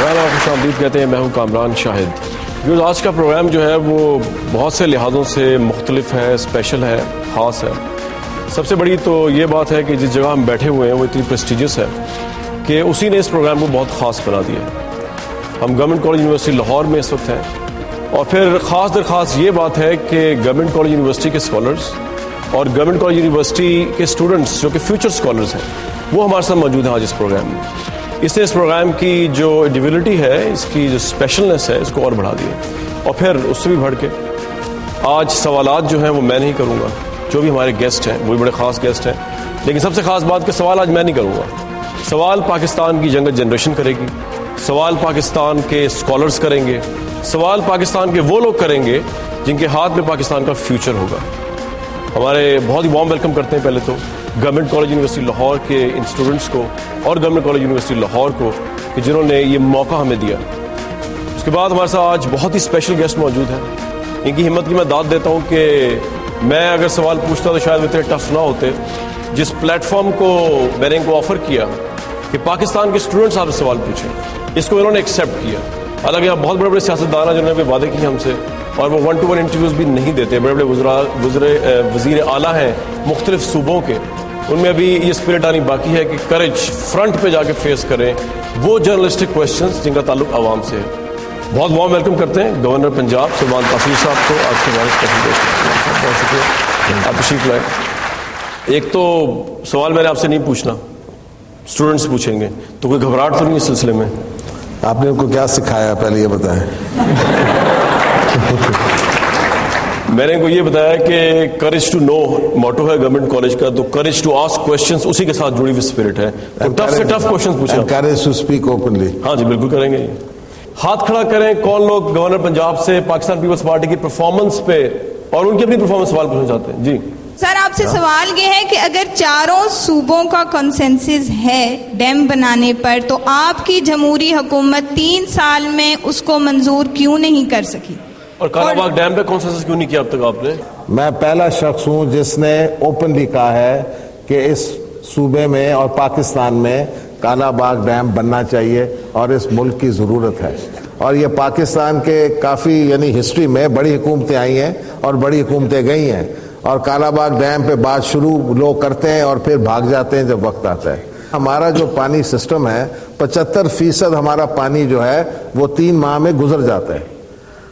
خوش آمدید کہتے ہیں. میں ہوں کامران شاہد. جو آج کا پروگرام جو ہے وہ بہت سے لحاظوں سے مختلف ہے, اسپیشل ہے, خاص ہے. سب سے بڑی تو یہ بات ہے کہ جس جگہ ہم بیٹھے ہوئے ہیں وہ اتنی پریسٹیجس ہے کہ اسی نے اس پروگرام کو بہت خاص بنا دیا. ہم گورنمنٹ کالج یونیورسٹی لاہور میں اس وقت ہیں, اور پھر خاص درخواست یہ بات ہے کہ گورنمنٹ کالج یونیورسٹی کے اسکالرز اور گورنمنٹ کالج یونیورسٹی کے اسٹوڈنٹس جو کہ فیوچر اسکالرز ہیں وہ ہمارے ساتھ موجود ہیں آج اس پروگرام میں. اس نے اس پروگرام کی جو انڈیویجولٹی ہے, اس کی جو اسپیشلنس ہے, اس کو اور بڑھا دیا. اور پھر اس سے بھی بڑھ کے آج سوالات جو ہیں وہ میں نہیں کروں گا, جو بھی ہمارے گیسٹ ہیں وہ بھی بڑے خاص گیسٹ ہیں. لیکن سب سے خاص بات کہ سوال آج میں نہیں کروں گا. سوال پاکستان کی ینگر جنریشن کرے گی, سوال پاکستان کے اسکالرز کریں گے, سوال پاکستان کے وہ لوگ کریں گے جن کے ہاتھ میں پاکستان کا فیوچر ہوگا. ہمارے بہت ہی وارم ویلکم کرتے ہیں پہلے تو گورنمنٹ کالج یونیورسٹی لاہور کے ان اسٹوڈنٹس کو اور گورنمنٹ کالج یونیورسٹی لاہور کو کہ جنہوں نے یہ موقع ہمیں دیا. اس کے بعد ہمارے ساتھ آج بہت ہی اسپیشل گیسٹ موجود ہیں. ان کی ہمت کی میں داد دیتا ہوں کہ میں اگر سوال پوچھتا تو شاید اتنے ٹف نہ ہوتے. جس پلیٹ فارم کو میں نے ان کو آفر کیا کہ پاکستان کے اسٹوڈنٹس آپ سے سوال پوچھیں, اس کو انہوں نے ایکسیپٹ کیا. حالانکہ آپ بہت بڑے بڑے سیاستدان ہیں جنہوں نے وعدے کیے ہم سے, اور وہ 1-to-1 انٹرویوز بھی نہیں دیتے. بڑے بڑے وزیر اعلیٰ ہیں مختلف صوبوں کے, ان میں ابھی یہ اسپرٹ آنی باقی ہے کہ کریج فرنٹ پہ جا کے فیس کریں وہ جرنلسٹک کویشچنز جن کا تعلق عوام سے ہے. بہت وارم ویلکم کرتے ہیں گورنر پنجاب سلمان تاثیر صاحب کو. آج کے ہمارے اسپیشل گیسٹ بہت شکریہ, آپ تشریف لائیں. ایک تو سوال میں نے آپ سے نہیں پوچھنا, اسٹوڈنٹس پوچھیں گے, تو کوئی گھبراہٹ تو نہیں اس سلسلے میں؟ آپ نے ان کو کیا سکھایا پہلے یہ بتائیں. میں نے ان کو یہ بتایا کہ کریج ٹو نو موٹو ہے گورنمنٹ کالج کا, تو کریج ٹو آسک کویشچنز اسی کے ساتھ جڑی ہوئی اسپرٹ ہے. تو ٹف سے ٹف کویشچنز پوچھیں. Courage to speak openly. ہاں جی بالکل کریں گے. ہاتھ کھڑا کریں کون لوگ گورنر پنجاب سے پاکستان پیپلز پارٹی کی پرفارمنس پہ اور ان کی اپنی پرفارمنس سوال پوچھنا چاہتے ہیں. جی سر, آپ سے سوال یہ ہے کہ اگر چاروں صوبوں کا کنسنسس ہے ڈیم بنانے پر, تو آپ کی جمہوری حکومت 3 سال میں اس کو منظور کیوں نہیں کر سکی؟ اور کالا باغ ڈیم پہ کنسنسس کیوں نہیں کیا اب تک آپ نے؟ میں پہلا شخص ہوں جس نے اوپنلی کہا ہے کہ اس صوبے میں اور پاکستان میں کالا باغ ڈیم بننا چاہیے اور اس ملک کی ضرورت ہے. اور یہ پاکستان کے کافی یعنی ہسٹری میں بڑی حکومتیں آئی ہیں اور بڑی حکومتیں گئی ہیں, اور کالا باغ ڈیم پہ بات شروع لوگ کرتے ہیں اور پھر بھاگ جاتے ہیں جب وقت آتا ہے. ہمارا جو پانی سسٹم ہے 75% ہمارا پانی جو ہے وہ 3 ماہ میں گزر جاتا ہے.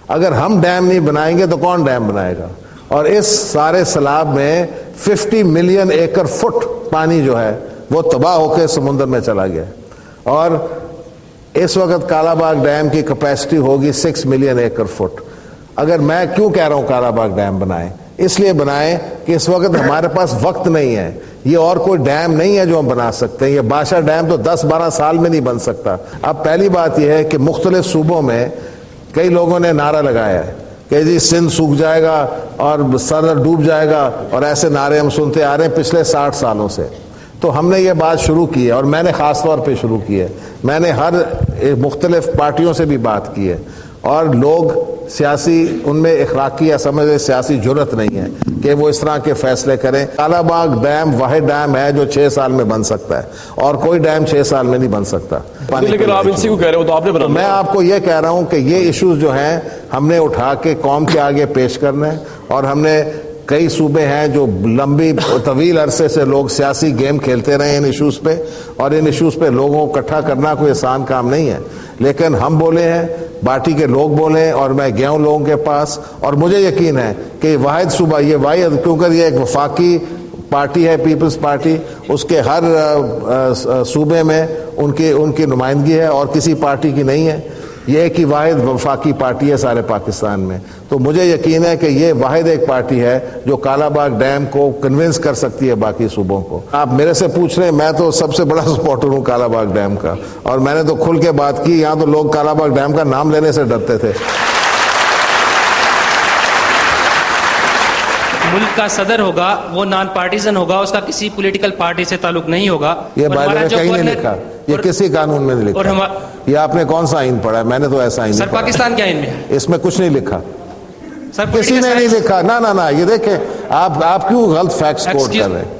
اگر ہم ڈیم نہیں بنائیں گے تو کون ڈیم بنائے گا؟ اور اس سارے سیلاب میں 50 ملین ایکڑ فٹ پانی جو ہے وہ تباہ ہو کے سمندر میں چلا گیا. اور اس وقت کالا باغ ڈیم کی کیپیسٹی ہوگی 6 ملین ایکڑ فٹ. اگر میں کیوں کہہ رہا ہوں کالا باغ ڈیم بنائیں, اس لیے بنائیں کہ اس وقت ہمارے پاس وقت نہیں ہے. یہ اور کوئی ڈیم نہیں ہے جو ہم بنا سکتے ہیں. یہ بادشاہ ڈیم تو 10-12 سال میں نہیں بن سکتا. اب پہلی بات یہ ہے کہ مختلف صوبوں میں کئی لوگوں نے نعرہ لگایا ہے کہ جی سندھ سوکھ جائے گا اور سر ڈوب جائے گا, اور ایسے نعرے ہم سنتے آ رہے ہیں پچھلے 60 سالوں سے. تو ہم نے یہ بات شروع کی ہے, اور میں نے خاص طور پہ شروع کی ہے. میں نے ہر مختلف پارٹیوں سے بھی بات کی ہے, اور لوگ سیاسی ان میں اخلاقی یا سمجھ سیاسی جرت نہیں ہے کہ وہ اس طرح کے فیصلے کریں. کالا باغ ڈیم واحد ڈیم ہے جو 6 سال میں بن سکتا ہے, اور کوئی ڈیم 6 سال میں نہیں بن سکتا. لیکن آپ ان سے کیوں کہہ رہے ہو؟ تو آپ نے بنا. میں آپ کو یہ کہہ رہا ہوں کہ یہ ایشوز جو ہیں ہم نے اٹھا کے قوم کے آگے پیش کرنا ہے, اور ہم نے کئی صوبے ہیں جو لمبی طویل عرصے سے لوگ سیاسی گیم کھیلتے رہے ان ایشوز پہ, اور ان ایشوز پہ لوگوں کو اکٹھا کرنا کوئی آسان کام نہیں ہے. لیکن ہم بولے ہیں, پارٹی کے لوگ بولے, اور میں گیا ہوں لوگوں کے پاس, اور مجھے یقین ہے کہ واحد صوبہ یہ واحد, کیونکہ یہ ایک وفاقی پارٹی ہے پیپلز پارٹی, اس کے ہر صوبے میں ان کی نمائندگی ہے اور کسی پارٹی کی نہیں ہے. یہ ایک ہی واحد وفاقی پارٹی ہے سارے پاکستان میں. تو مجھے یقین ہے کہ یہ واحد ایک پارٹی ہے جو کالا باغ ڈیم کو کنونس کر سکتی ہے باقی صوبوں کو. آپ میرے سے پوچھ رہے ہیں, میں تو سب سے بڑا سپورٹر ہوں کالا باغ ڈیم کا, اور میں نے تو کھل کے بات کی. یہاں تو لوگ کالا باغ ڈیم کا نام لینے سے ڈرتے تھے. ملک کا صدر ہوگا وہ نان پارٹیزن ہوگا, اس کا کسی پولیٹیکل پارٹی سے تعلق نہیں ہوگا. یہ کہیں نہیں لکھا, یہ کسی قانون میں نہیں لکھا. یہ آپ نے کون سا آئین پڑھا ہے؟ میں نے تو ایسا آئین. سر پاکستان کے آئین میں اس میں کچھ نہیں لکھا, کسی نے نہیں لکھا. نہ یہ دیکھیں آپ کیوں غلط فیکٹس کوٹ کر رہے ہیں.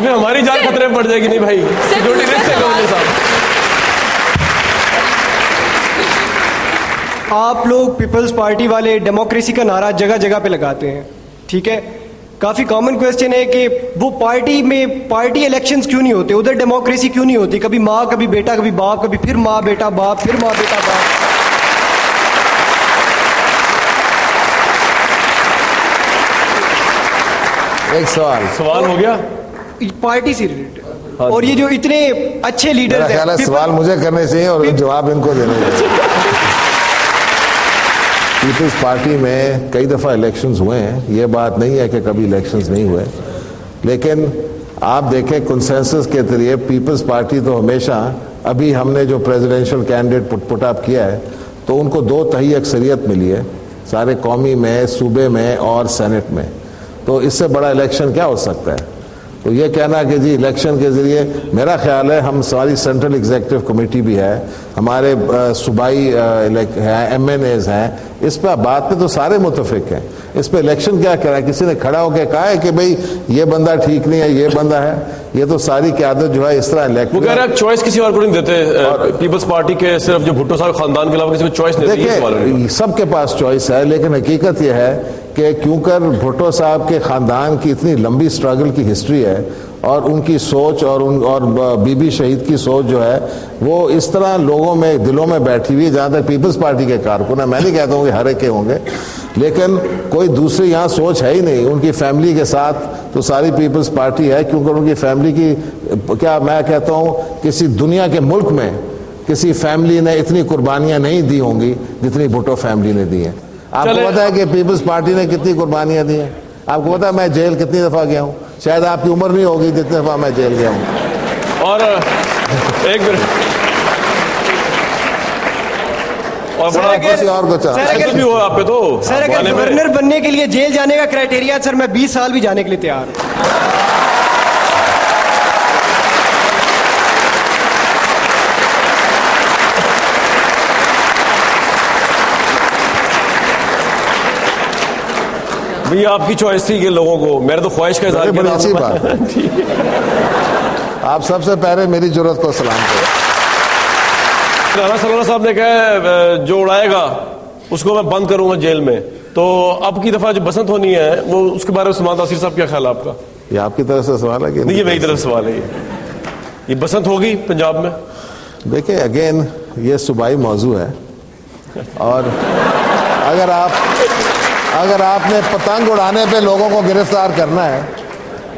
پھر ہماری جان خطرے میں پڑ جائے گی. نہیں بھائی, سیکورٹی رسک ہے گورنر صاحب. آپ لوگ پیپلز پارٹی والے ڈیموکریسی کا نعرہ جگہ جگہ پہ لگاتے ہیں, ٹھیک ہے, کافی کامن کویسچن ہے کہ وہ پارٹی الیکشنز کیوں نہیں ہوتے, ادھر ڈیموکریسی کیوں نہیں ہوتی, کبھی ماں کبھی بیٹا کبھی باپ, کبھی پھر ماں بیٹا باپ, پھر ماں بیٹا باپ. ایک سوال ہو گیا پارٹی سے ریلیٹڈ, اور یہ جو اتنے اچھے لیڈر میرا خیال ہے سوال مجھے کرنے چاہیے اور جواب ان کو دینے چاہیے. پیپلز پارٹی میں کئی دفعہ الیکشنز ہوئے ہیں, یہ بات نہیں ہے کہ کبھی الیکشنز نہیں ہوئے, لیکن آپ دیکھیں کنسنسس کے ذریعے پیپلز پارٹی تو ہمیشہ, ابھی ہم نے جو پریزیڈنشل کینڈیڈیٹ پٹ اپ کیا ہے تو ان کو 2/3 اکثریت ملی ہے سارے قومی میں, صوبے میں اور سینٹ میں. تو اس سے بڑا الیکشن کیا ہو سکتا ہے؟ تو یہ کہنا کہ جی الیکشن کے ذریعے, میرا خیال ہے ہم ساری سینٹرل ایگزیکٹو کمیٹی بھی ہے, ہمارے صوبائی ایم این ایز ہیں, اس پہ بات پہ تو سارے متفق ہیں. اس پہ الیکشن کیا کرا ہے؟ کسی نے کھڑا ہو کے کہا ہے کہ بھئی یہ بندہ ٹھیک نہیں ہے, یہ بندہ ہے. یہ تو ساری قیادت جو ہے اس طرح الیکٹ, وہ کہہ رہے ہیں چوائس کسی اور کو نہیں دیتے پیپلز پارٹی کے, صرف جو بھٹو صاحب خاندان کے علاوہ کسی کو چوائس نہیں دیتے. دیکھیں سب کے پاس چوائس ہے, لیکن حقیقت یہ ہے کہ کیوں کر بھٹو صاحب کے خاندان کی اتنی لمبی سٹرگل کی ہسٹری ہے, اور ان کی سوچ اور بی بی شہید کی سوچ جو ہے وہ اس طرح لوگوں میں دلوں میں بیٹھی ہوئی ہے. جہاں تک پیپلز پارٹی کے کارکن ہیں, میں نہیں کہتا ہوں کہ ہر ایک کے ہوں گے, لیکن کوئی دوسری یہاں سوچ ہے ہی نہیں. ان کی فیملی کے ساتھ تو ساری پیپلز پارٹی ہے, کیونکہ ان کی فیملی کی, کیا میں کہتا ہوں کسی دنیا کے ملک میں کسی فیملی نے اتنی قربانیاں نہیں دی ہوں گی جتنی بھٹو فیملی نے دی ہیں. آپ کو پتا ہے کہ پیپلز پارٹی نے کتنی قربانیاں دی ہیں؟ آپ کو پتا ہے میں جیل کتنی دفعہ گیا ہوں؟ شاید آپ کی عمر نہیں ہوگی جتنے دفعہ میں جیل گیا ہوں. اور ایک اور بڑا کسی اور کو چاہتا بھی ہوا آپ پہ تو. سر اگر گورنر بننے کے لیے جیل جانے کا کرائٹیریا, سر میں 20 سال بھی جانے کے لیے تیار ہوں. بھئی آپ کی چوائس تھی کہ لوگوں کو, میرے تو خواہش کا اظہار بڑی اچھی بات ہے. آپ سب سے پہلے میری جرات کو سلام کریں. رانا صلی اللہ صاحب نے کہا جو اڑائے گا اس کو میں بند کروں گا جیل میں, تو اب کی دفعہ جو بسنت ہونی ہے وہ اس کے بارے میں سلمان تاثیر صاحب کیا خیال ہے آپ کا؟ یہ آپ کی طرف سے سوال ہے کہ نہیں؟ یہ میری طرف سوال ہے. یہ بسنت ہوگی پنجاب میں؟ دیکھیں اگین یہ صوبائی موضوع ہے, اور اگر آپ نے پتنگ اڑانے پہ لوگوں کو گرفتار کرنا ہے,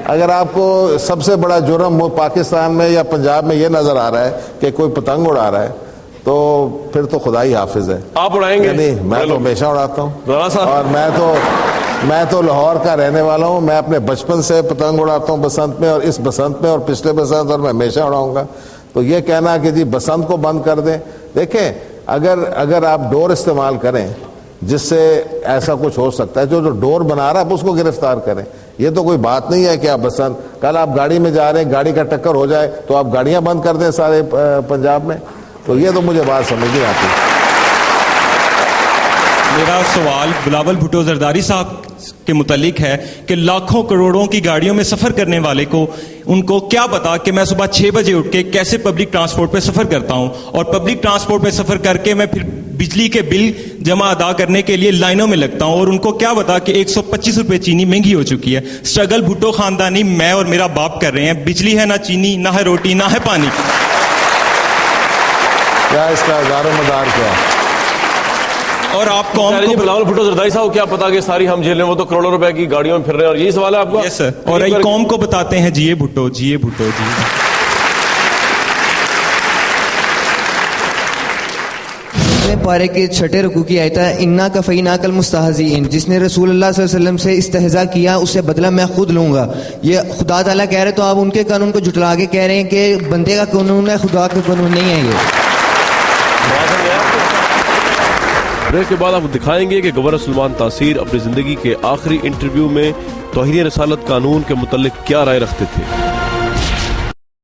اگر آپ کو سب سے بڑا جرم پاکستان میں یا پنجاب میں یہ نظر آ رہا ہے کہ کوئی پتنگ اڑا رہا ہے, تو پھر تو خدا ہی حافظ ہے. آپ اڑائیں گے؟ نہیں, میں تو ہمیشہ اڑاتا ہوں, اور میں تو لاہور کا رہنے والا ہوں. میں اپنے بچپن سے پتنگ اڑاتا ہوں بسنت میں, اور اس بسنت میں اور پچھلے بسنت, اور میں ہمیشہ اڑاؤں گا. تو یہ کہنا کہ جی بسنت کو بند کر دیں, دیکھیں اگر آپ ڈور استعمال کریں جس سے ایسا کچھ ہو سکتا ہے, جو ڈور بنا رہا ہے آپ اس کو گرفتار کریں. یہ تو کوئی بات نہیں ہے کہ آپ بسنت, کل آپ گاڑی میں جا رہے ہیں, گاڑی کا ٹکر ہو جائے تو آپ گاڑیاں بند کر دیں سارے پنجاب میں. تو یہ تو مجھے بات سمجھ نہیں آتی. میرا سوال بلاول بھٹو زرداری صاحب کے متعلق ہے کہ لاکھوں کروڑوں کی گاڑیوں میں سفر کرنے والے کو, ان کو کیا پتا کہ میں صبح 6 بجے اٹھ کے کیسے پبلک ٹرانسپورٹ پہ سفر کرتا ہوں, اور پبلک ٹرانسپورٹ پہ سفر کر کے میں پھر بجلی کے بل جمع ادا کرنے کے لیے لائنوں میں لگتا ہوں, اور ان کو کیا پتا کہ 125 روپے چینی مہنگی ہو چکی ہے. اسٹرگل بھٹو خاندانی میں اور میرا باپ کر رہے ہیں, بجلی ہے نہ چینی, نہ ہے روٹی, نہ ہے پانی. کیا اس کا دار و مدار کیا؟ اور آپ قوم کو بلاول بھٹو زرداری صاحب کیا پتا کہ ساری ہم جیلیں, وہ تو کروڑوں روپے کی گاڑیوں میں پھر رہے ہیں, اور یہی سوال ہے آپ کا؟ یس سر, اور قوم کو بتاتے ہیں جیے بھٹو, جیے بھٹو, جی. پارے کے 6 رکوع کی آیت ہے, انا کفیناک المستہزئین, جس نے رسول اللہ صلی اللہ علیہ وسلم سے استہزاء کیا اس سے بدلہ میں خود لوں گا. یہ خدا تعالیٰ کہہ رہے, تو آپ ان کے قانون کو جھٹلا کے کہہ رہے ہیں کہ بندے کا قانون ہے, خدا کا قانون نہیں ہے. یہ بریک کے بعد آپ دکھائیں گے کہ گورنر سلمان تاثیر اپنی زندگی کے آخری انٹرویو میں توہین رسالت قانون کے متعلق کیا رائے رکھتے تھے.